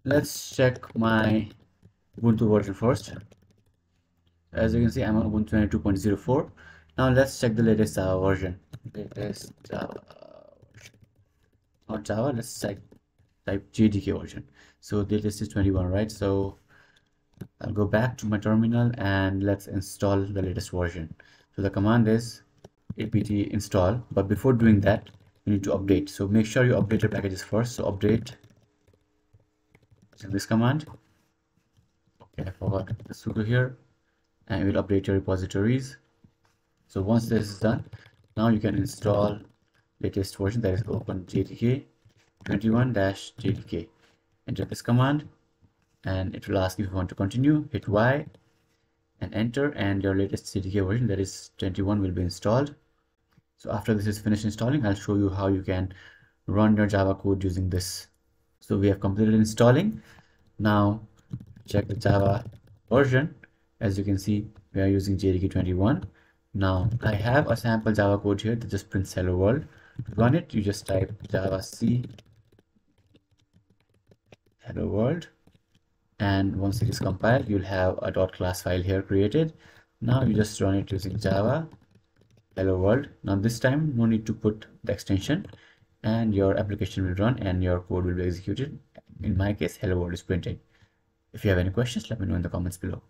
Let's check my Ubuntu version first. As you can see, I'm on Ubuntu 22.04. Now let's check the latest Java version. Latest Java version. Not Java, let's type JDK version. So the latest is 21, right? So I'll go back to my terminal and let's install the latest version. So the command is apt install, but before doing that, you need to update. So make sure you update your packages first. So update using this command. Okay, I forgot the sudo here, and it will update your repositories. So once this is done, now you can install latest version, that is open JDK 21-JDK. Enter this command and it will ask if you want to continue. Hit Y and enter, and your latest JDK version, that is 21, will be installed. So after this is finished installing, I'll show you how you can run your Java code using this. So we have completed installing. Now check the Java version. As you can see, we are using JDK 21. Now I have a sample Java code here that just prints hello world. To run it, you just type Java C hello world, and once it is compiled, you'll have a .class file here created. Now you just run it using Java hello world. Now this time no need to put the extension, and your application will run and your code will be executed. In my case, hello world is printed. If you have any questions, let me know in the comments below.